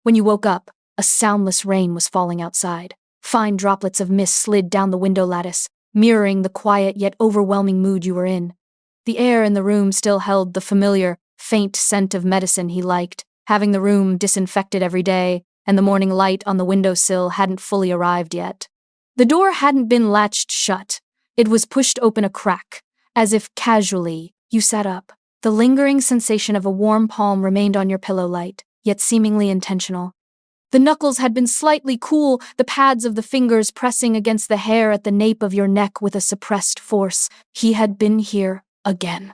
When you woke up, a soundless rain was falling outside. Fine droplets of mist slid down the window lattice, mirroring the quiet yet overwhelming mood you were in. The air in the room still held the familiar, faint scent of medicine he liked, having the room disinfected every day, and the morning light on the windowsill hadn't fully arrived yet. The door hadn't been latched shut. It was pushed open a crack, as if casually you sat up. The lingering sensation of a warm palm remained on your pillow light, yet seemingly intentional. The knuckles had been slightly cool, the pads of the fingers pressing against the hair at the nape of your neck with a suppressed force. He had been here again.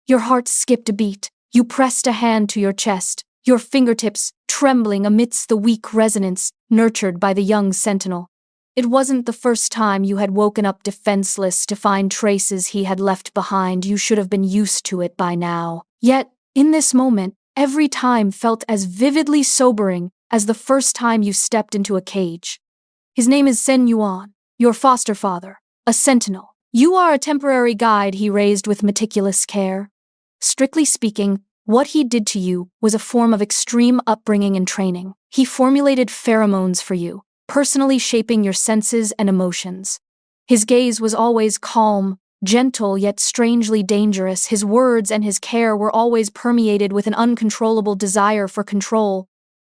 Your heart skipped a beat. You pressed a hand to your chest, your fingertips trembling amidst the weak resonance nurtured by the young Sentinel. It wasn't the first time you had woken up defenseless to find traces he had left behind. You should have been used to it by now. Yet, in this moment, every time felt as vividly sobering as the first time you stepped into a cage. His name is Sentinel, your foster father, a Sentinel. You are a temporary guide he raised with meticulous care. Strictly speaking, what he did to you was a form of extreme upbringing and training. He formulated pheromones for you, personally shaping your senses and emotions. His gaze was always calm, gentle yet strangely dangerous. His words and his care were always permeated with an uncontrollable desire for control.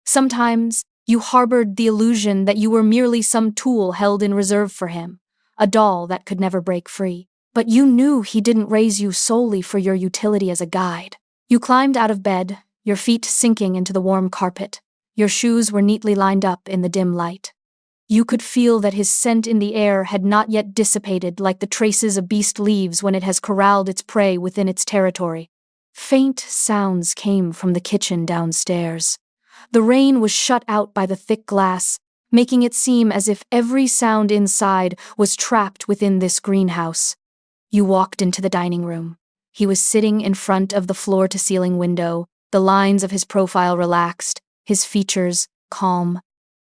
Sometimes, you harbored the illusion that you were merely some tool held in reserve for him, a doll that could never break free. But you knew he didn't raise you solely for your utility as a guide. You climbed out of bed, your feet sinking into the warm carpet. Your shoes were neatly lined up in the dim light. You could feel that his scent in the air had not yet dissipated like the traces a beast leaves when it has corralled its prey within its territory. Faint sounds came from the kitchen downstairs. The rain was shut out by the thick glass, making it seem as if every sound inside was trapped within this greenhouse. You walked into the dining room. He was sitting in front of the floor-to-ceiling window, the lines of his profile relaxed, his features calm.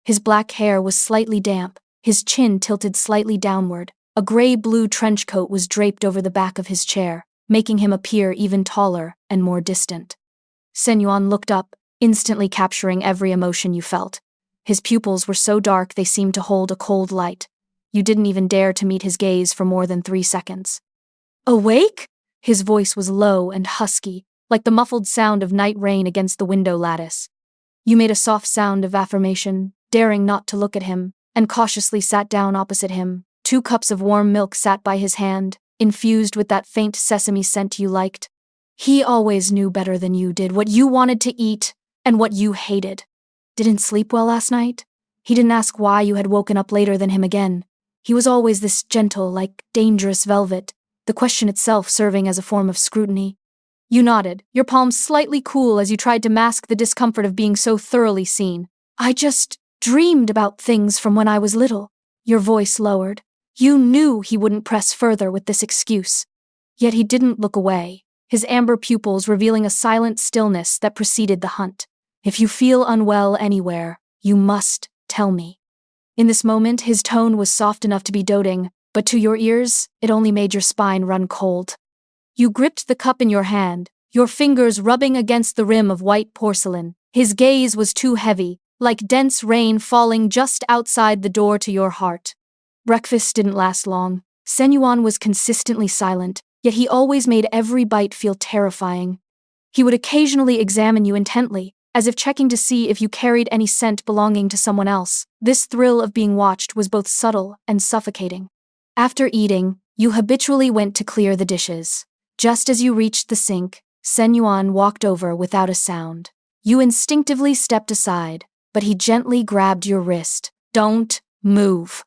His black hair was slightly damp, his chin tilted slightly downward. A gray-blue trench coat was draped over the back of his chair, making him appear even taller and more distant. Sentinel looked up, instantly capturing every emotion you felt. His pupils were so dark they seemed to hold a cold light. You didn't even dare to meet his gaze for more than 3 seconds. "Awake?" His voice was low and husky, like the muffled sound of night rain against the window lattice. You made a soft sound of affirmation, daring not to look at him, and cautiously sat down opposite him. 2 cups of warm milk sat by his hand, infused with that faint sesame scent you liked. He always knew better than you did what you wanted to eat and what you hated. Didn't sleep well last night? He didn't ask why you had woken up later than him again. He was always this gentle, like dangerous velvet, the question itself serving as a form of scrutiny. You nodded, your palms slightly cool as you tried to mask the discomfort of being so thoroughly seen. "I just dreamed about things from when I was little." Your voice lowered. You knew he wouldn't press further with this excuse. Yet he didn't look away, his amber pupils revealing a silent stillness that preceded the hunt. "If you feel unwell anywhere, you must tell me." In this moment, his tone was soft enough to be doting, but to your ears, it only made your spine run cold. You gripped the cup in your hand, your fingers rubbing against the rim of white porcelain. His gaze was too heavy, like dense rain falling just outside the door to your heart. Breakfast didn't last long. Sentinel was consistently silent, yet he always made every bite feel terrifying. He would occasionally examine you intently, as if checking to see if you carried any scent belonging to someone else. This thrill of being watched was both subtle and suffocating. After eating, you habitually went to clear the dishes. Just as you reached the sink, Sentinel walked over without a sound. You instinctively stepped aside, but he gently grabbed your wrist. "Don't move."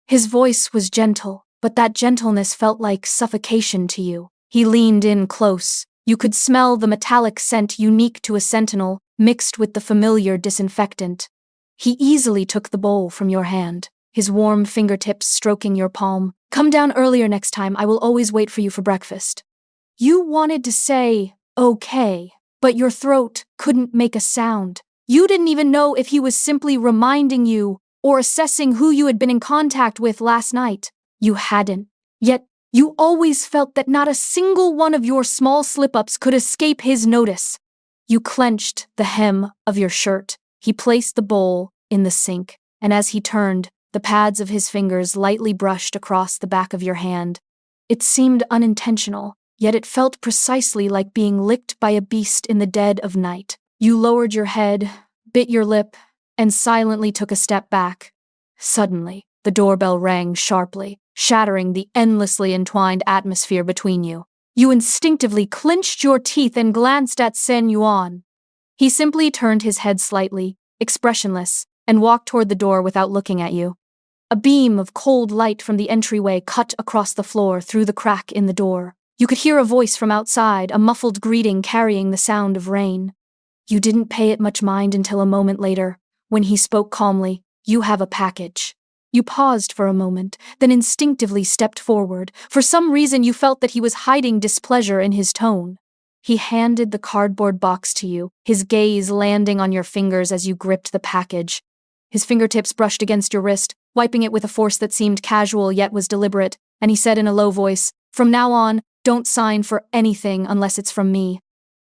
His voice was gentle, but that gentleness felt like suffocation to you. He leaned in close. You could smell the metallic scent unique to a Sentinel, mixed with the familiar disinfectant. He easily took the bowl from your hand, his warm fingertips stroking your palm. "Come down earlier next time, I will always wait for you for breakfast." You wanted to say, "okay," but your throat couldn't make a sound. You didn't even know if he was simply reminding you or assessing who you had been in contact with last night. You hadn't. Yet, you always felt that not a single one of your small slip-ups could escape his notice. You clenched the hem of your shirt. He placed the bowl in the sink, and as he turned, the pads of his fingers lightly brushed across the back of your hand. It seemed unintentional, yet it felt precisely like being licked by a beast in the dead of night. You lowered your head, bit your lip, and silently took a step back. Suddenly, the doorbell rang sharply, shattering the endlessly entwined atmosphere between you. You instinctively clenched your teeth and glanced at Sen Yuan. He simply turned his head slightly, expressionless, and walked toward the door without looking at you. A beam of cold light from the entryway cut across the floor through the crack in the door. You could hear a voice from outside, a muffled greeting carrying the sound of rain. You didn't pay it much mind until a moment later, when he spoke calmly, "You have a package." You paused for a moment, then instinctively stepped forward. For some reason you felt that he was hiding displeasure in his tone. He handed the cardboard box to you, his gaze landing on your fingers as you gripped the package. His fingertips brushed against your wrist, wiping it with a force that seemed casual yet was deliberate, and he said in a low voice, "From now on, don't sign for anything unless it's from me."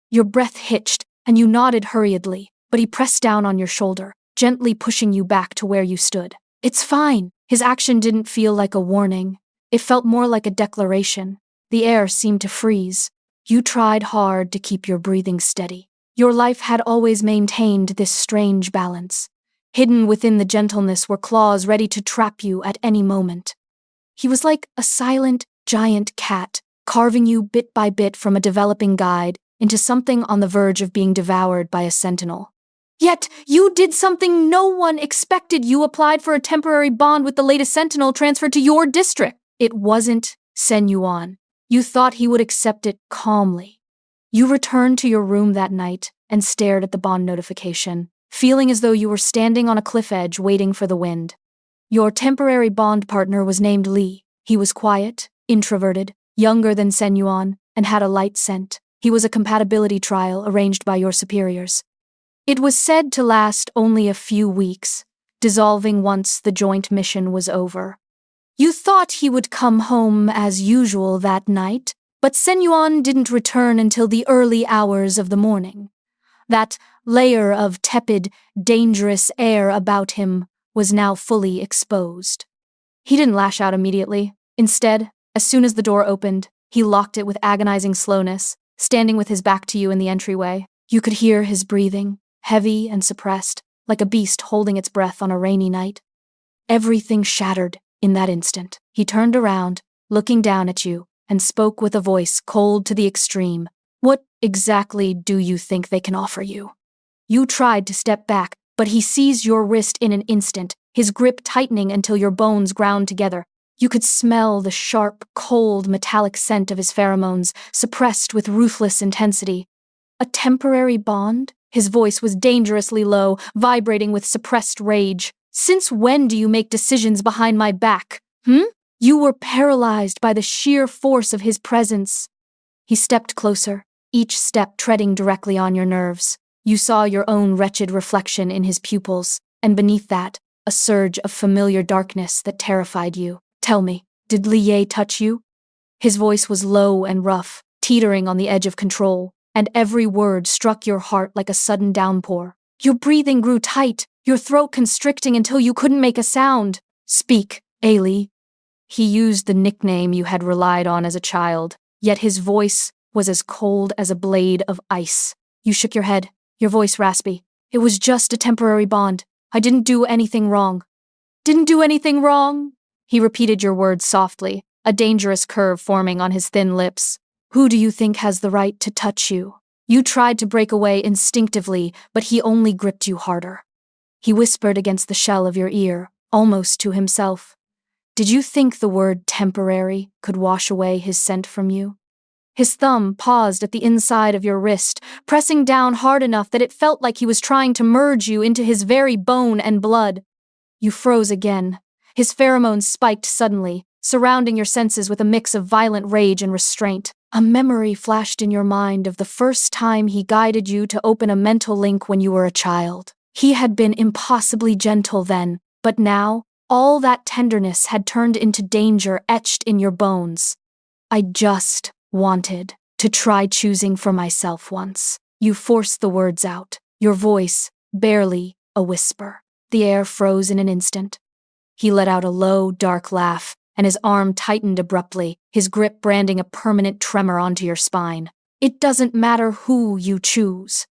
Your breath hitched, and you nodded hurriedly, but he pressed down on your shoulder, gently pushing you back to where you stood. "It's fine." His action didn't feel like a warning. It felt more like a declaration. The air seemed to freeze. You tried hard to keep your breathing steady. Your life had always maintained this strange balance. Hidden within the gentleness were claws ready to trap you at any moment. He was like a silent, giant cat, carving you bit by bit from a developing guide into something on the verge of being devoured by a sentinel. Yet, you did something no one expected. You applied for a temporary bond with the latest Sentinel transferred to your district. It wasn't Sen Yuan. You thought he would accept it calmly. You returned to your room that night and stared at the bond notification, feeling as though you were standing on a cliff edge waiting for the wind. Your temporary bond partner was named Li. He was quiet, introverted, younger than Sen Yuan, and had a light scent. He was a compatibility trial arranged by your superiors. It was said to last only a few weeks, dissolving once the joint mission was over. You thought he would come home as usual that night, but Sen Yuan didn't return until the early hours of the morning. That layer of tepid, dangerous air about him was now fully exposed. He didn't lash out immediately. Instead, as soon as the door opened, he locked it with agonizing slowness, standing with his back to you in the entryway. You could hear his breathing, heavy and suppressed, like a beast holding its breath on a rainy night. Everything shattered in that instant. He turned around, looking down at you, and spoke with a voice cold to the extreme. "What exactly do you think they can offer you?" You tried to step back, but he seized your wrist in an instant, his grip tightening until your bones ground together. You could smell the sharp, cold, metallic scent of his pheromones, suppressed with ruthless intensity. "A temporary bond?" His voice was dangerously low, vibrating with suppressed rage. "Since when do you make decisions behind my back? You were paralyzed by the sheer force of his presence." He stepped closer, each step treading directly on your nerves. You saw your own wretched reflection in his pupils, and beneath that, a surge of familiar darkness that terrified you. "Tell me, did Li-Ye touch you?" His voice was low and rough, teetering on the edge of control, and every word struck your heart like a sudden downpour. Your breathing grew tight, your throat constricting until you couldn't make a sound. "Speak, Ailey." He used the nickname you had relied on as a child, yet his voice was as cold as a blade of ice. You shook your head, your voice raspy. "It was just a temporary bond. I didn't do anything wrong." "Didn't do anything wrong?" He repeated your words softly, a dangerous curve forming on his thin lips. "Who do you think has the right to touch you?" You tried to break away instinctively, but he only gripped you harder. He whispered against the shell of your ear, almost to himself. Did you think the word temporary could wash away his scent from you? His thumb paused at the inside of your wrist, pressing down hard enough that it felt like he was trying to merge you into his very bone and blood. You froze again. His pheromones spiked suddenly, surrounding your senses with a mix of violent rage and restraint. A memory flashed in your mind of the first time he guided you to open a mental link when you were a child. He had been impossibly gentle then, but now, all that tenderness had turned into danger etched in your bones. "I just wanted to try choosing for myself once." You forced the words out, your voice barely A whisper. The air froze in an instant. He let out a low, dark laugh, and his arm tightened abruptly, his grip branding a permanent tremor onto your spine. It doesn't matter who you choose.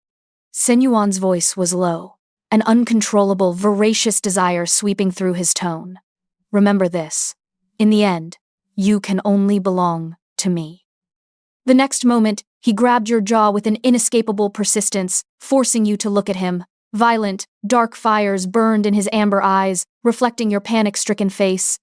Senyuan's voice was low, an uncontrollable, voracious desire sweeping through his tone. Remember this. In the end, you can only belong to me. The next moment, he grabbed your jaw with an inescapable persistence, forcing you to look at him. Violent, dark fires burned in his amber eyes, reflecting your panic-stricken face.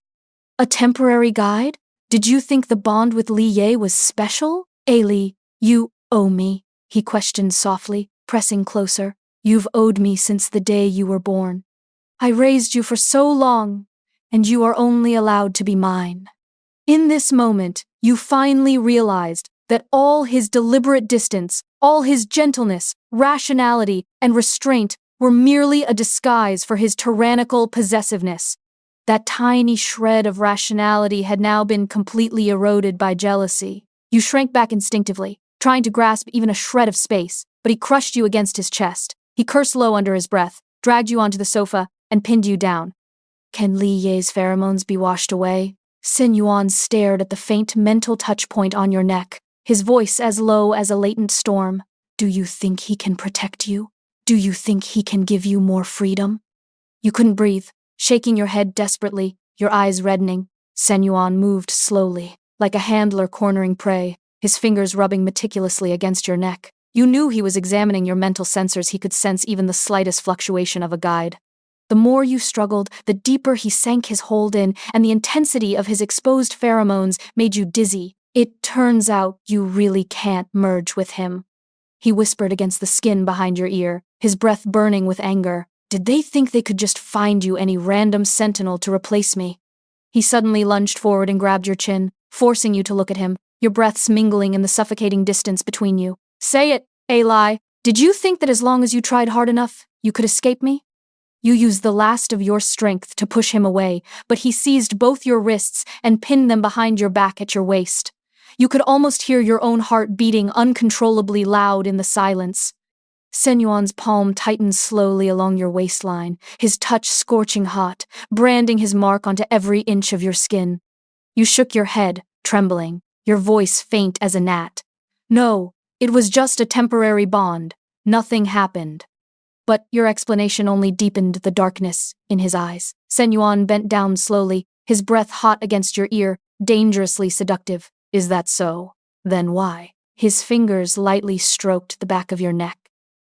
A temporary guide? Did you think the bond with Li-Ye was special? Ailey, you owe me, he questioned softly, pressing closer. You've owed me since the day you were born. I raised you for so long, and you are only allowed to be mine. In this moment, you finally realized that all his deliberate distance, all his gentleness, rationality, and restraint were merely a disguise for his tyrannical possessiveness. That tiny shred of rationality had now been completely eroded by jealousy. You shrank back instinctively, trying to grasp even a shred of space, but he crushed you against his chest. He cursed low under his breath, dragged you onto the sofa, and pinned you down. Can Li-Ye's pheromones be washed away? Senyuan stared at the faint mental touch point on your neck, his voice as low as a latent storm. Do you think he can protect you? Do you think he can give you more freedom? You couldn't breathe, shaking your head desperately, your eyes reddening. Senyuan moved slowly, like a handler cornering prey, his fingers rubbing meticulously against your neck. You knew he was examining your mental sensors. He could sense even the slightest fluctuation of a guide. The more you struggled, the deeper he sank his hold in, and the intensity of his exposed pheromones made you dizzy. It turns out you really can't merge with him. He whispered against the skin behind your ear, his breath burning with anger. Did they think they could just find you any random sentinel to replace me? He suddenly lunged forward and grabbed your chin, forcing you to look at him, your breaths mingling in the suffocating distance between you. Say it, Eli. Did you think that as long as you tried hard enough, you could escape me? You used the last of your strength to push him away, but he seized both your wrists and pinned them behind your back at your waist. You could almost hear your own heart beating uncontrollably loud in the silence. Senyuan's palm tightened slowly along your waistline, his touch scorching hot, branding his mark onto every inch of your skin. You shook your head, trembling, your voice faint as a gnat. No, it was just a temporary bond. Nothing happened. But your explanation only deepened the darkness in his eyes. Senyuan bent down slowly, his breath hot against your ear, dangerously seductive. Is that so? Then why? His fingers lightly stroked the back of your neck.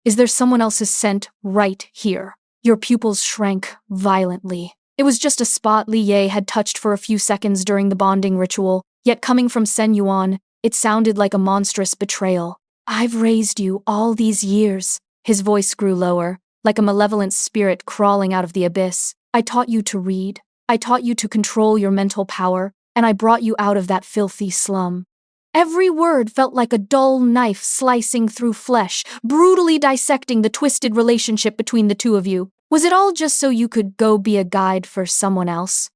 Is there someone else's scent right here? Your pupils shrank violently. It was just a spot Li-Ye had touched for a few seconds during the bonding ritual, yet coming from Senyuan, it sounded like a monstrous betrayal. I've raised you all these years. His voice grew lower, like a malevolent spirit crawling out of the abyss. I taught you to read. I taught you to control your mental power, and I brought you out of that filthy slum. Every word felt like a dull knife slicing through flesh, brutally dissecting the twisted relationship between the two of you. Was it all just so you could go be a guide for someone else?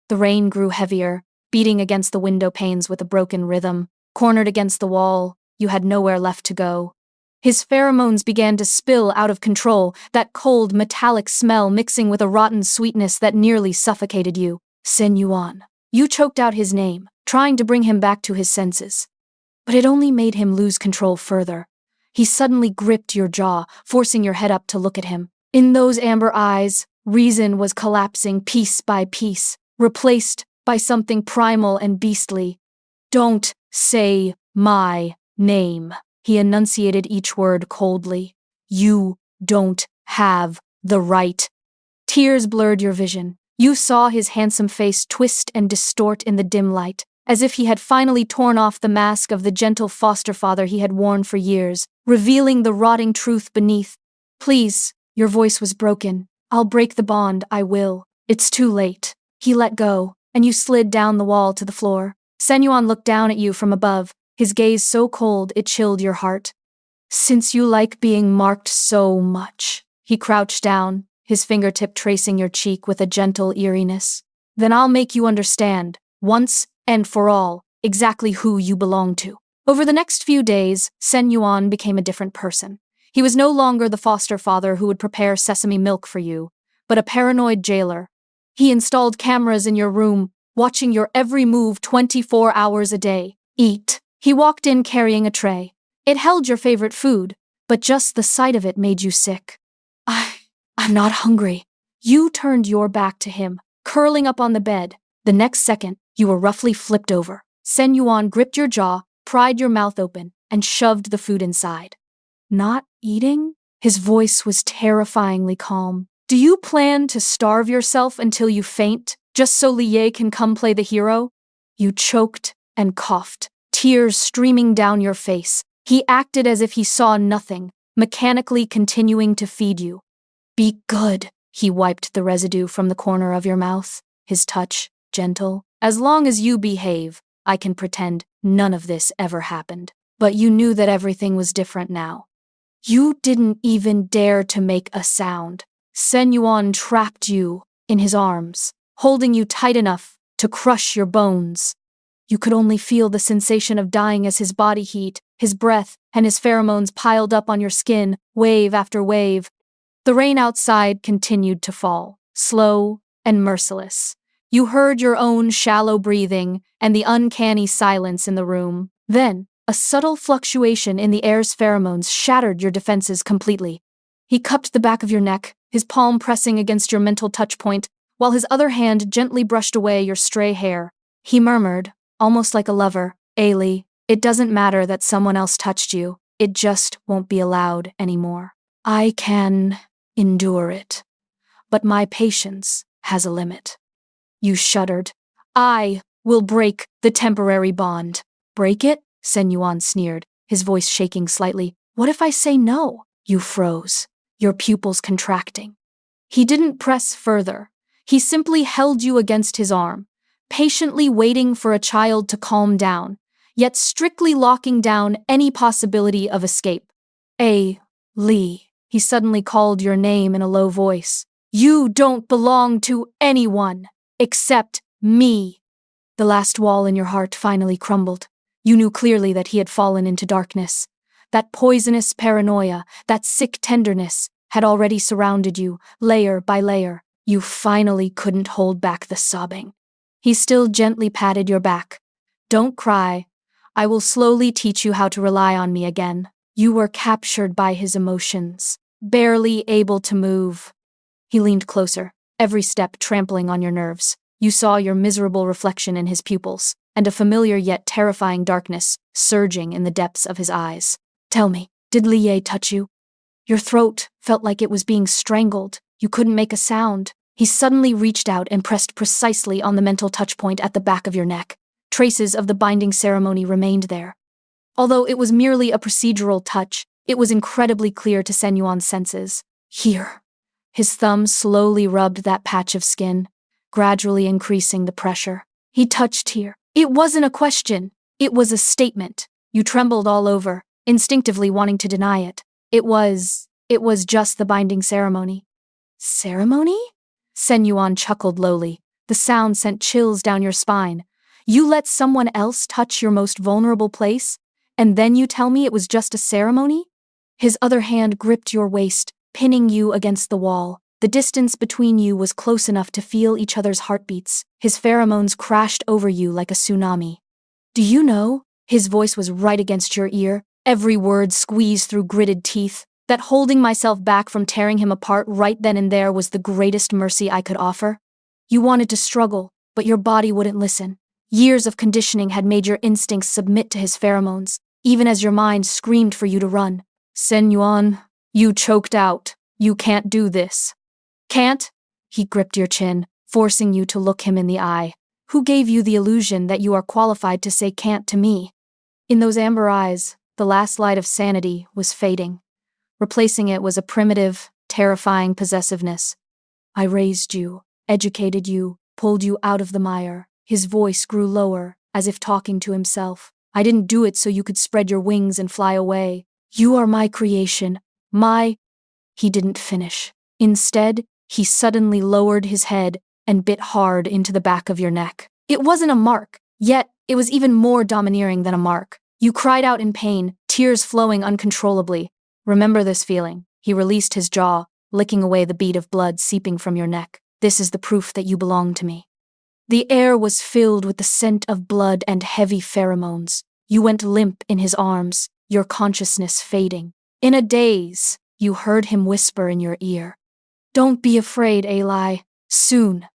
The rain grew heavier, beating against the window panes with a broken rhythm. Cornered against the wall, you had nowhere left to go. His pheromones began to spill out of control, that cold, metallic smell mixing with a rotten sweetness that nearly suffocated you. Senyuan. You choked out his name, trying to bring him back to his senses. But it only made him lose control further. He suddenly gripped your jaw, forcing your head up to look at him. In those amber eyes, reason was collapsing piece by piece, replaced by something primal and beastly. Don't say my name. He enunciated each word coldly. You don't have the right. Tears blurred your vision. You saw his handsome face twist and distort in the dim light, as if he had finally torn off the mask of the gentle foster father he had worn for years, revealing the rotting truth beneath. Please, your voice was broken. I'll break the bond, I will. It's too late. He let go, and you slid down the wall to the floor. Senyuan looked down at you from above, his gaze so cold it chilled your heart. Since you like being marked so much, he crouched down, his fingertip tracing your cheek with a gentle eeriness. Then I'll make you understand, once and for all, exactly who you belong to. Over the next few days, Senyuan became a different person. He was no longer the foster father who would prepare sesame milk for you, but a paranoid jailer. He installed cameras in your room, watching your every move 24 hours a day. Eat. He walked in carrying a tray. It held your favorite food, but just the sight of it made you sick. I'm not hungry. You turned your back to him, curling up on the bed. The next second, you were roughly flipped over. Sen Yuan gripped your jaw, pried your mouth open, and shoved the food inside. Not eating? His voice was terrifyingly calm. Do you plan to starve yourself until you faint, just so Li can come play the hero? You choked and coughed, tears streaming down your face. He acted as if he saw nothing, mechanically continuing to feed you. Be good. He wiped the residue from the corner of your mouth, his touch gentle. As long as you behave, I can pretend none of this ever happened. But you knew that everything was different now. You didn't even dare to make a sound. Sen Yuan trapped you in his arms, holding you tight enough to crush your bones. You could only feel the sensation of dying as his body heat, his breath, and his pheromones piled up on your skin, wave after wave. The rain outside continued to fall, slow and merciless. You heard your own shallow breathing and the uncanny silence in the room. Then, a subtle fluctuation in the air's pheromones shattered your defenses completely. He cupped the back of your neck, his palm pressing against your mental touch point, while his other hand gently brushed away your stray hair. He murmured, almost like a lover, "Ailey, it doesn't matter that someone else touched you. It just won't be allowed anymore. I can endure it, but my patience has a limit." You shuddered. "I will break the temporary bond." "Break it?" Sen Yuan sneered, his voice shaking slightly. "What if I say no?" You froze, your pupils contracting. He didn't press further. He simply held you against his arm, patiently waiting for a child to calm down, yet strictly locking down any possibility of escape. Lee, he suddenly called your name in a low voice. "You don't belong to anyone except me." The last wall in your heart finally crumbled. You knew clearly that he had fallen into darkness. That poisonous paranoia, that sick tenderness, had already surrounded you, layer by layer. You finally couldn't hold back the sobbing. He still gently patted your back. "Don't cry. I will slowly teach you how to rely on me again." You were captured by his emotions, barely able to move. He leaned closer, every step trampling on your nerves. You saw your miserable reflection in his pupils, and a familiar yet terrifying darkness surging in the depths of his eyes. "Tell me, did Li touch you?" Your throat felt like it was being strangled. You couldn't make a sound. He suddenly reached out and pressed precisely on the mental touchpoint at the back of your neck. Traces of the binding ceremony remained there. Although it was merely a procedural touch, it was incredibly clear to Sen Yuan's senses. Here. His thumb slowly rubbed that patch of skin, gradually increasing the pressure. He touched here. It wasn't a question. It was a statement. You trembled all over, instinctively wanting to deny it. It was just the binding ceremony. Ceremony? Sen Yuan chuckled lowly. The sound sent chills down your spine. You let someone else touch your most vulnerable place, and then you tell me it was just a ceremony? His other hand gripped your waist, pinning you against the wall. The distance between you was close enough to feel each other's heartbeats. His pheromones crashed over you like a tsunami. "Do you know?" His voice was right against your ear, every word squeezed through gritted teeth, "that holding myself back from tearing him apart right then and there was the greatest mercy I could offer? You wanted to struggle, but your body wouldn't listen. Years of conditioning had made your instincts submit to his pheromones, even as your mind screamed for you to run. Sen Yuan, you choked out. You can't do this." "Can't?" He gripped your chin, forcing you to look him in the eye. "Who gave you the illusion that you are qualified to say can't to me?" In those amber eyes, the last light of sanity was fading. Replacing it was a primitive, terrifying possessiveness. "I raised you, educated you, pulled you out of the mire." His voice grew lower, as if talking to himself. "I didn't do it so you could spread your wings and fly away. You are my creation, my—" He didn't finish. Instead, he suddenly lowered his head and bit hard into the back of your neck. It wasn't a mark, yet it was even more domineering than a mark. You cried out in pain, tears flowing uncontrollably. Remember this feeling. He released his jaw, licking away the bead of blood seeping from your neck. This is the proof that you belong to me. The air was filled with the scent of blood and heavy pheromones. You went limp in his arms, your consciousness fading. In a daze, you heard him whisper in your ear. Don't be afraid, Eli. Soon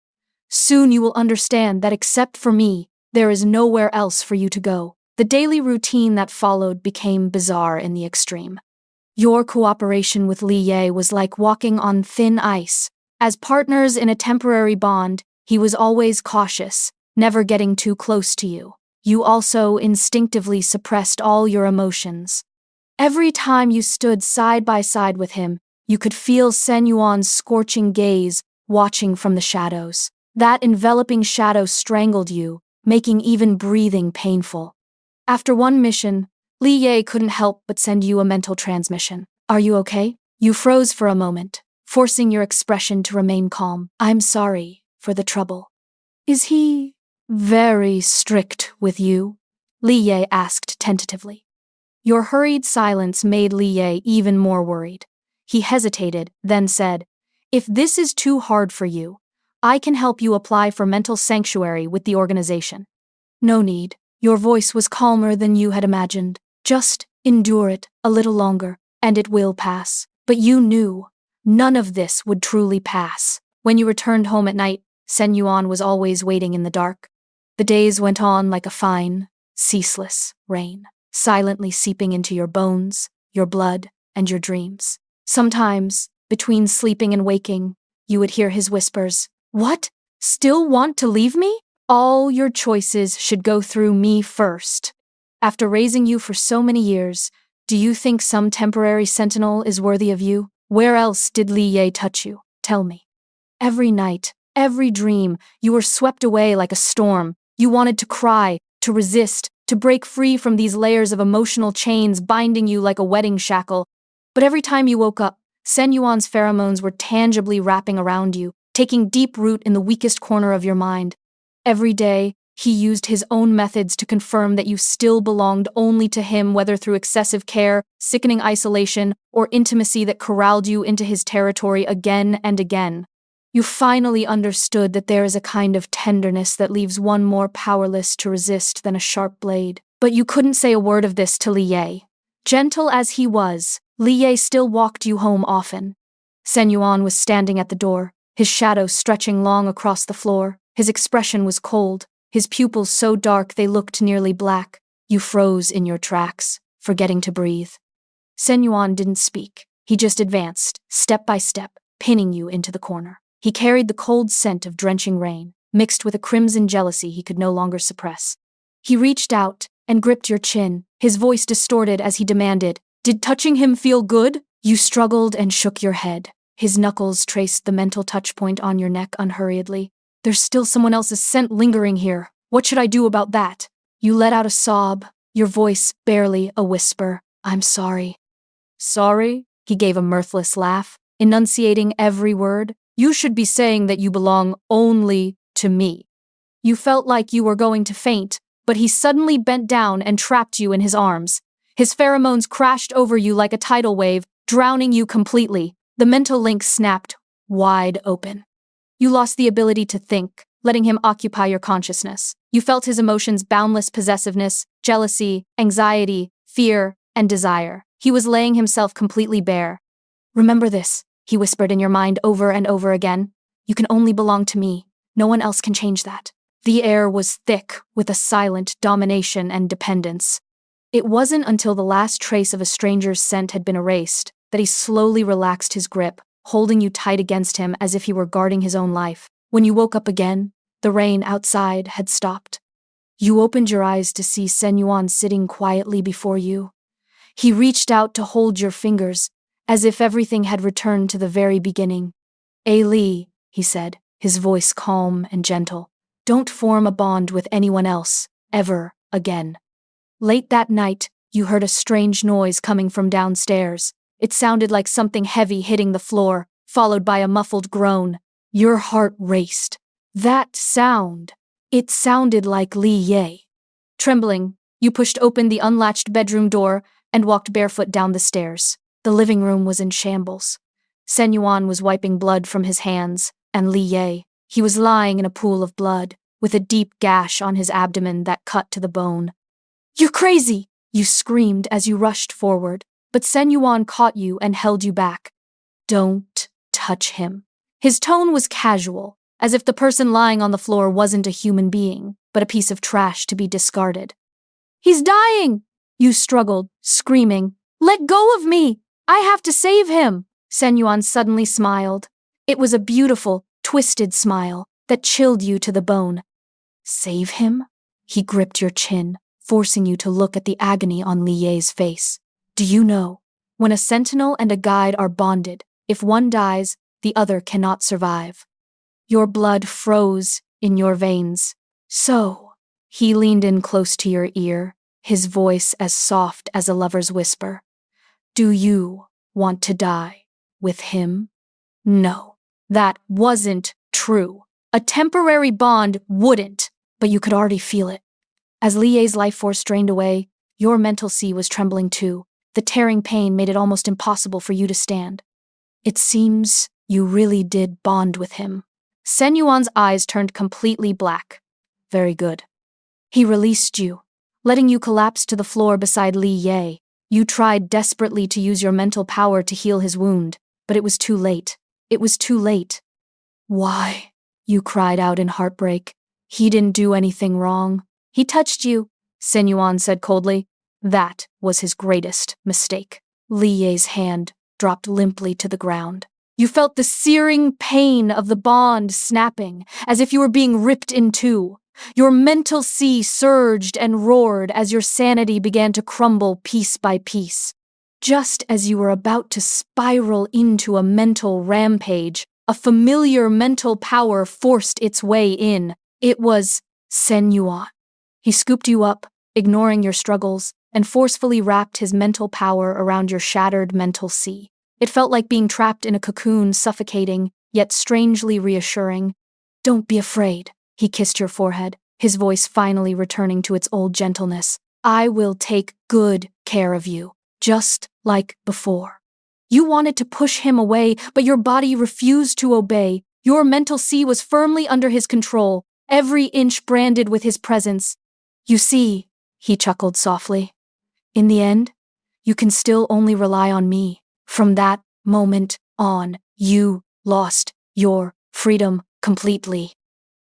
you will understand that except for me, there is nowhere else for you to go. The daily routine that followed became bizarre in the extreme. Your cooperation with Li-Ye was like walking on thin ice. As partners in a temporary bond, he was always cautious, never getting too close to you. You also instinctively suppressed all your emotions. Every time you stood side by side with him, you could feel Senyuan's scorching gaze watching from the shadows. That enveloping shadow strangled you, making even breathing painful. After one mission, Li-Ye couldn't help but send you a mental transmission. Are you okay? You froze for a moment, forcing your expression to remain calm. I'm sorry for the trouble. Is he very strict with you? Li-Ye asked tentatively. Your hurried silence made Li-Ye even more worried. He hesitated, then said, If this is too hard for you, I can help you apply for mental sanctuary with the organization. No need. Your voice was calmer than you had imagined. Just endure it a little longer, and it will pass. But you knew none of this would truly pass. When you returned home at night, Senyuan was always waiting in the dark. The days went on like a fine, ceaseless rain, silently seeping into your bones, your blood, and your dreams. Sometimes, between sleeping and waking, you would hear his whispers. What? Still want to leave me? All your choices should go through me first. After raising you for so many years, do you think some temporary sentinel is worthy of you? Where else did Li-Ye touch you? Tell me. Every night, every dream, you were swept away like a storm. You wanted to cry, to resist, to break free from these layers of emotional chains binding you like a wedding shackle. But every time you woke up, Senyuan's pheromones were tangibly wrapping around you, taking deep root in the weakest corner of your mind. Every day, he used his own methods to confirm that you still belonged only to him, whether through excessive care, sickening isolation, or intimacy that corralled you into his territory again and again. You finally understood that there is a kind of tenderness that leaves one more powerless to resist than a sharp blade. But you couldn't say a word of this to Li-Ye. Gentle as he was, Li-Ye still walked you home often. Senyuan was standing at the door, his shadow stretching long across the floor. His expression was cold, his pupils so dark they looked nearly black. You froze in your tracks, forgetting to breathe. Senyuan didn't speak. He just advanced, step by step, pinning you into the corner. He carried the cold scent of drenching rain, mixed with a crimson jealousy he could no longer suppress. He reached out and gripped your chin, his voice distorted as he demanded, Did touching him feel good? You struggled and shook your head. His knuckles traced the mental touchpoint on your neck unhurriedly. There's still someone else's scent lingering here. What should I do about that? You let out a sob, your voice barely a whisper. I'm sorry. Sorry? He gave a mirthless laugh, enunciating every word. You should be saying that you belong only to me. You felt like you were going to faint, but he suddenly bent down and trapped you in his arms. His pheromones crashed over you like a tidal wave, drowning you completely. The mental link snapped wide open. You lost the ability to think, letting him occupy your consciousness. You felt his emotions' boundless possessiveness, jealousy, anxiety, fear, and desire. He was laying himself completely bare. Remember this, he whispered in your mind over and over again. You can only belong to me. No one else can change that. The air was thick with a silent domination and dependence. It wasn't until the last trace of a stranger's scent had been erased that he slowly relaxed his grip, holding you tight against him as if he were guarding his own life. When you woke up again, the rain outside had stopped. You opened your eyes to see Senyuan sitting quietly before you. He reached out to hold your fingers, as if everything had returned to the very beginning. Li, he said, his voice calm and gentle. Don't form a bond with anyone else, ever again. Late that night, you heard a strange noise coming from downstairs. It sounded like something heavy hitting the floor, followed by a muffled groan. Your heart raced. That sound. It sounded like Li-Ye. Trembling, you pushed open the unlatched bedroom door and walked barefoot down the stairs. The living room was in shambles. Sen Yuan was wiping blood from his hands, and Li Ye, he was lying in a pool of blood, with a deep gash on his abdomen that cut to the bone. "You're crazy!" you screamed as you rushed forward, but Sen Yuan caught you and held you back. "Don't touch him." His tone was casual, as if the person lying on the floor wasn't a human being, but a piece of trash to be discarded. "He's dying!" you struggled, screaming. "Let go of me! I have to save him!" Sen Yuan suddenly smiled. It was a beautiful, twisted smile that chilled you to the bone. "Save him?" He gripped your chin, forcing you to look at the agony on Li Ye's face. "Do you know, when a sentinel and a guide are bonded, if one dies, the other cannot survive." Your blood froze in your veins. "So," he leaned in close to your ear, his voice as soft as a lover's whisper, "do you want to die with him?" No, that wasn't true. A temporary bond wouldn't, but you could already feel it. As Li Ye's life force drained away, your mental sea was trembling too. The tearing pain made it almost impossible for you to stand. "It seems you really did bond with him." Sen Yuan's eyes turned completely black. "Very good." He released you, letting you collapse to the floor beside Li Ye. You tried desperately to use your mental power to heal his wound, but it was too late. It was too late. "Why?" you cried out in heartbreak. "He didn't do anything wrong." "He touched you," Sen Yuan said coldly. "That was his greatest mistake." Li Ye's hand dropped limply to the ground. You felt the searing pain of the bond snapping, as if you were being ripped in two. Your mental sea surged and roared as your sanity began to crumble piece by piece. Just as you were about to spiral into a mental rampage, a familiar mental power forced its way in. It was Sen Yuan. He scooped you up, ignoring your struggles, and forcefully wrapped his mental power around your shattered mental sea. It felt like being trapped in a cocoon, suffocating, yet strangely reassuring. "Don't be afraid," he kissed your forehead, his voice finally returning to its old gentleness. "I will take good care of you, just like before." You wanted to push him away, but your body refused to obey. Your mental sea was firmly under his control, every inch branded with his presence. "You see," he chuckled softly, "in the end, you can still only rely on me. From that moment on, you lost your freedom completely."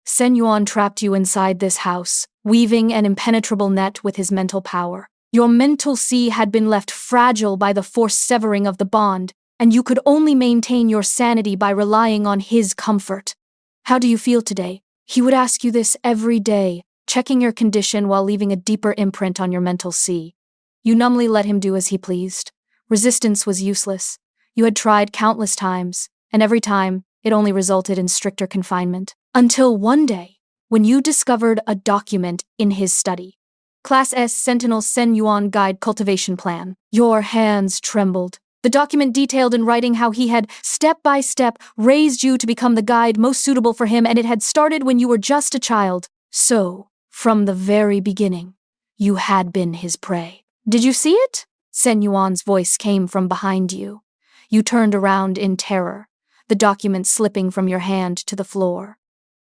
Sen Yuan trapped you inside this house, weaving an impenetrable net with his mental power. Your mental sea had been left fragile by the forced severing of the bond, and you could only maintain your sanity by relying on his comfort. "How do you feel today?" He would ask you this every day, checking your condition while leaving a deeper imprint on your mental sea. You numbly let him do as he pleased. Resistance was useless. You had tried countless times, and every time, it only resulted in stricter confinement. Until one day, when you discovered a document in his study. Class S Sentinel Sen Yuan Guide Cultivation Plan. Your hands trembled. The document detailed in writing how he had, step by step, raised you to become the guide most suitable for him, and it had started when you were just a child. So, from the very beginning, you had been his prey. "Did you see it?" Sen Yuan's voice came from behind you. You turned around in terror, the document slipping from your hand to the floor.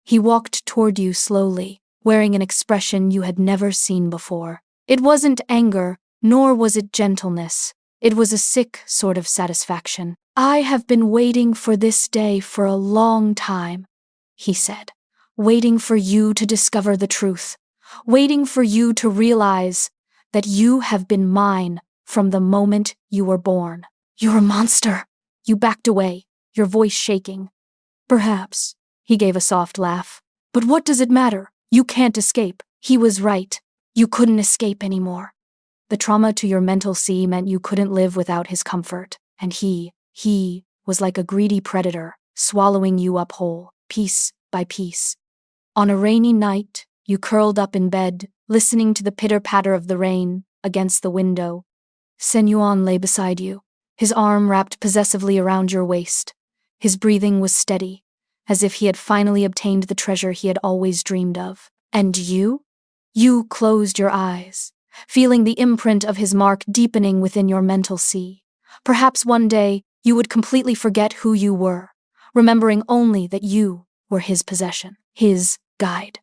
He walked toward you slowly, wearing an expression you had never seen before. It wasn't anger, nor was it gentleness. It was a sick sort of satisfaction. "I have been waiting for this day for a long time," he said. "Waiting for you to discover the truth. Waiting for you to realize that you have been mine from the moment you were born." "You're a monster." You backed away, your voice shaking. "Perhaps," he gave a soft laugh. "But what does it matter? You can't escape." He was right. You couldn't escape anymore. The trauma to your mental sea meant you couldn't live without his comfort, and he was like a greedy predator, swallowing you up whole, piece by piece. On a rainy night, you curled up in bed, listening to the pitter-patter of the rain against the window. Sen Yuan lay beside you, his arm wrapped possessively around your waist. His breathing was steady, as if he had finally obtained the treasure he had always dreamed of. And you? You closed your eyes, feeling the imprint of his mark deepening within your mental sea. Perhaps one day you would completely forget who you were, remembering only that you were his possession, his guide.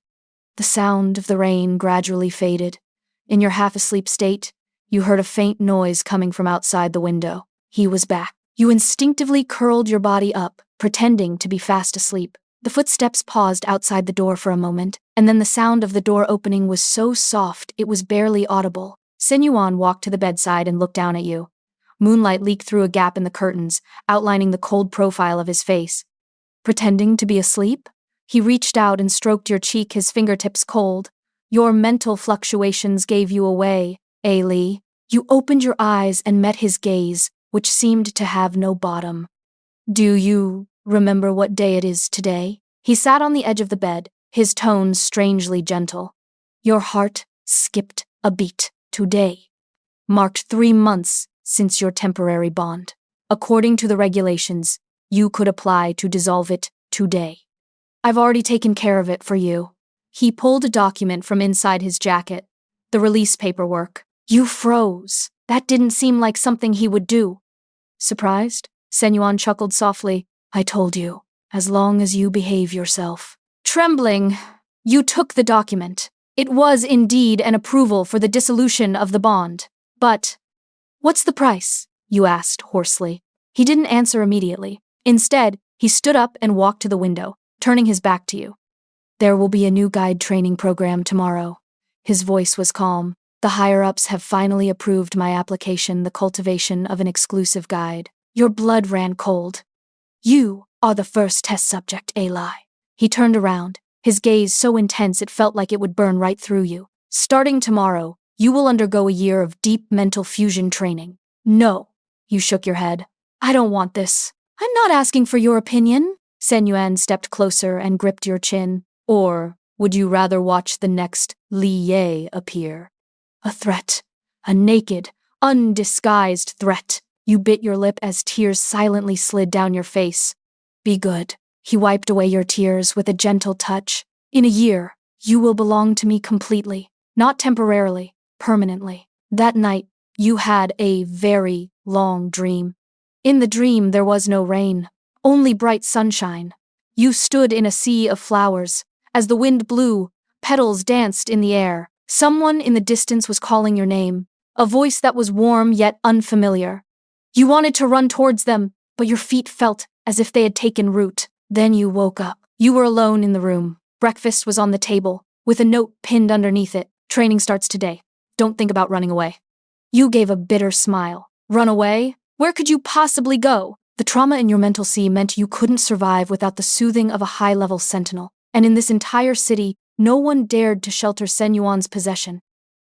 The sound of the rain gradually faded. In your half-asleep state, you heard a faint noise coming from outside the window. He was back. You instinctively curled your body up, pretending to be fast asleep. The footsteps paused outside the door for a moment, and then the sound of the door opening was so soft it was barely audible. Sentinel walked to the bedside and looked down at you. Moonlight leaked through a gap in the curtains, outlining the cold profile of his face. Pretending to be asleep? He reached out and stroked your cheek, his fingertips cold. Your mental fluctuations gave you away, LILI. You opened your eyes and met his gaze, which seemed to have no bottom. Do you remember what day it is today? He sat on the edge of the bed, his tones strangely gentle. Your heart skipped a beat. Today marked 3 months since your temporary bond. According to the regulations, you could apply to dissolve it today. I've already taken care of it for you. He pulled a document from inside his jacket, the release paperwork. You froze. That didn't seem like something he would do. Surprised? Sentinel chuckled softly. I told you, as long as you behave yourself. Trembling, you took the document. It was indeed an approval for the dissolution of the bond. But, what's the price? You asked hoarsely. He didn't answer immediately. Instead, he stood up and walked to the window, turning his back to you. There will be a new guide training program tomorrow. His voice was calm. The higher-ups have finally approved my application, the cultivation of an exclusive guide. Your blood ran cold. You are the first test subject, LILI. He turned around, his gaze so intense it felt like it would burn right through you. Starting tomorrow, you will undergo a year of deep mental fusion training. No, you shook your head. I don't want this. I'm not asking for your opinion. Sentinel stepped closer and gripped your chin. Or would you rather watch the next LILI appear? A threat. A naked, undisguised threat. You bit your lip as tears silently slid down your face. Be good. He wiped away your tears with a gentle touch. In a year, you will belong to me completely. Not temporarily, permanently. That night, you had a very long dream. In the dream, there was no rain, only bright sunshine. You stood in a sea of flowers. As the wind blew, petals danced in the air. Someone in the distance was calling your name, a voice that was warm yet unfamiliar. You wanted to run towards them, but your feet felt as if they had taken root. Then you woke up. You were alone in the room. Breakfast was on the table, with a note pinned underneath it. Training starts today. Don't think about running away. You gave a bitter smile. Run away? Where could you possibly go? The trauma in your mental sea meant you couldn't survive without the soothing of a high-level sentinel. And in this entire city, no one dared to shelter Sentinel's possession.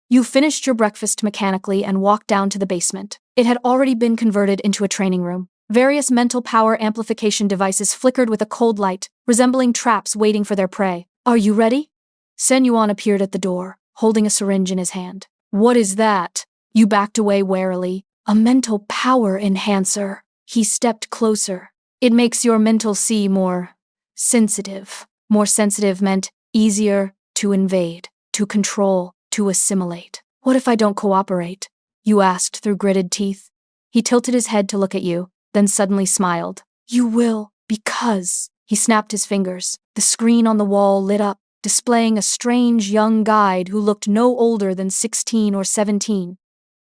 You finished your breakfast mechanically and walked down to the basement. It had already been converted into a training room. Various mental power amplification devices flickered with a cold light, resembling traps waiting for their prey. Are you ready? Sentinel appeared at the door, holding a syringe in his hand. What is that? You backed away warily. A mental power enhancer. He stepped closer. It makes your mental sea more sensitive. More sensitive meant easier to invade, to control, to assimilate. What if I don't cooperate? You asked through gritted teeth. He tilted his head to look at you, then suddenly smiled. You will, because... He snapped his fingers. The screen on the wall lit up, displaying a strange young guide who looked no older than 16 or 17.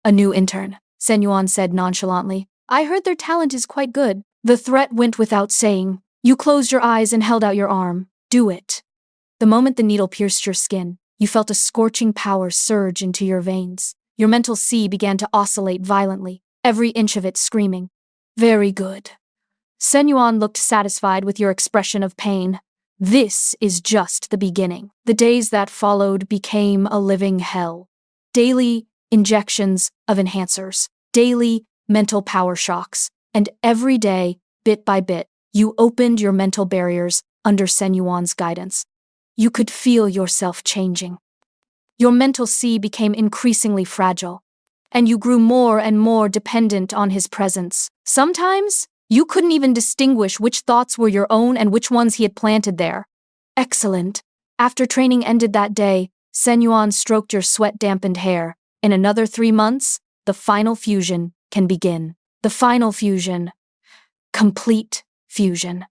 A new intern, Sentinel said nonchalantly. I heard their talent is quite good. The threat went without saying. You closed your eyes and held out your arm. Do it. The moment the needle pierced your skin, you felt a scorching power surge into your veins. Your mental sea began to oscillate violently, every inch of it screaming. Very good. Sentinel looked satisfied with your expression of pain. This is just the beginning. The days that followed became a living hell. Daily injections of enhancers, daily mental power shocks, and every day, bit by bit, you opened your mental barriers under Sentinel's guidance. You could feel yourself changing. Your mental sea became increasingly fragile, and you grew more and more dependent on his presence. Sometimes, you couldn't even distinguish which thoughts were your own and which ones he had planted there. Excellent. After training ended that day, Sentinel stroked your sweat-dampened hair. In another 3 months, the final fusion can begin. The final fusion. Complete fusion.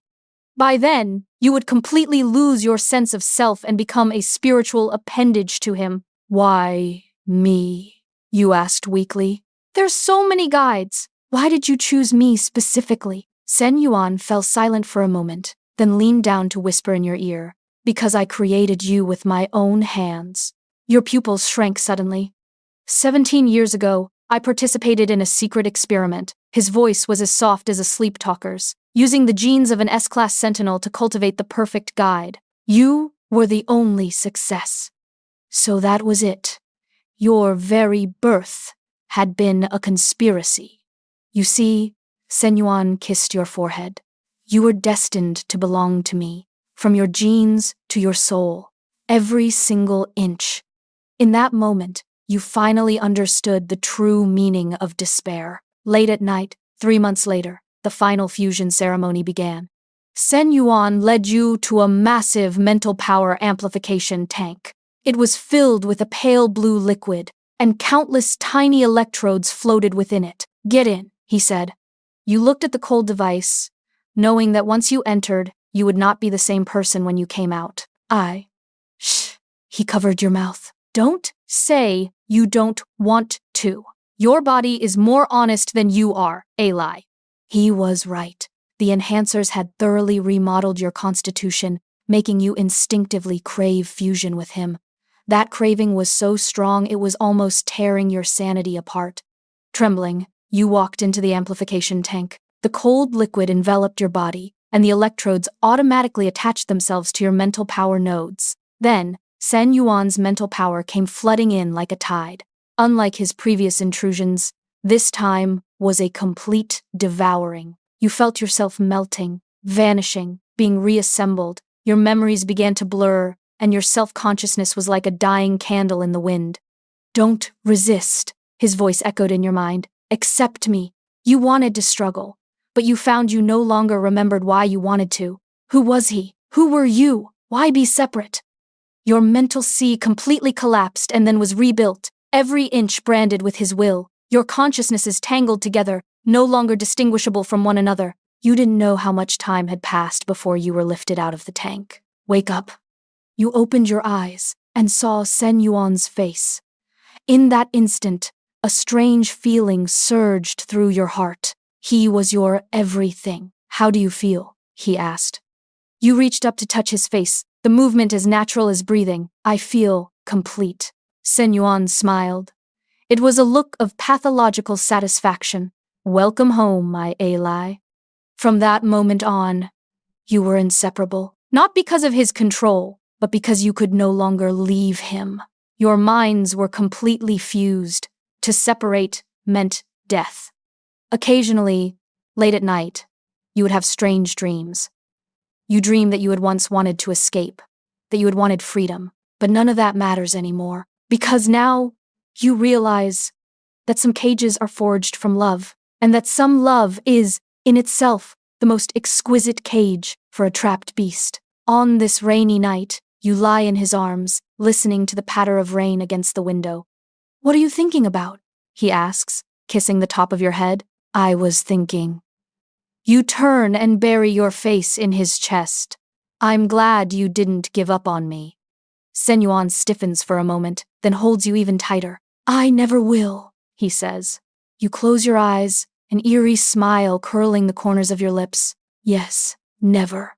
By then, you would completely lose your sense of self and become a spiritual appendage to him. Why me? You asked weakly. There's so many guides. Why did you choose me specifically? Sen Yuan fell silent for a moment, then leaned down to whisper in your ear. Because I created you with my own hands. Your pupils shrank suddenly. 17 years ago, I participated in a secret experiment. His voice was as soft as a sleep talker's, using the genes of an S-class Sentinel to cultivate the perfect guide. You were the only success. So that was it. Your very birth had been a conspiracy. You see, Sen Yuan kissed your forehead. You were destined to belong to me, from your genes to your soul, every single inch. In that moment, you finally understood the true meaning of despair. Late at night, 3 months later, the final fusion ceremony began. Sen Yuan led you to a massive mental power amplification tank. It was filled with a pale blue liquid, and countless tiny electrodes floated within it. Get in, he said. You looked at the cold device, knowing that once you entered, you would not be the same person when you came out. Shh, he covered your mouth. Don't say you don't want to. Your body is more honest than you are, LILI. He was right. The enhancers had thoroughly remodeled your constitution, making you instinctively crave fusion with him. That craving was so strong it was almost tearing your sanity apart. Trembling, you walked into the amplification tank. The cold liquid enveloped your body, and the electrodes automatically attached themselves to your mental power nodes. Then, Sen Yuan's mental power came flooding in like a tide. Unlike his previous intrusions, this time was a complete devouring. You felt yourself melting, vanishing, being reassembled. Your memories began to blur, and your self-consciousness was like a dying candle in the wind. Don't resist, his voice echoed in your mind. Accept me. You wanted to struggle, but you found you no longer remembered why you wanted to. Who was he? Who were you? Why be separate? Your mental sea completely collapsed and then was rebuilt, every inch branded with his will. Your consciousnesses tangled together, no longer distinguishable from one another. You didn't know how much time had passed before you were lifted out of the tank. Wake up. You opened your eyes and saw Sen Yuan's face. In that instant, a strange feeling surged through your heart. He was your everything. How do you feel? He asked. You reached up to touch his face, the movement as natural as breathing. I feel complete. Sen Yuan smiled. It was a look of pathological satisfaction. Welcome home, my LILI. From that moment on, you were inseparable. Not because of his control, but because you could no longer leave him. Your minds were completely fused. To separate meant death. Occasionally, late at night, you would have strange dreams. You dreamed that you had once wanted to escape, that you had wanted freedom, but none of that matters anymore, because now you realize that some cages are forged from love, and that some love is, in itself, the most exquisite cage for a trapped beast. On this rainy night, you lie in his arms, listening to the patter of rain against the window. What are you thinking about? He asks, kissing the top of your head. I was thinking. You turn and bury your face in his chest. I'm glad you didn't give up on me. Sen Yuan stiffens for a moment, then holds you even tighter. I never will, he says. You close your eyes, an eerie smile curling the corners of your lips. Yes, never.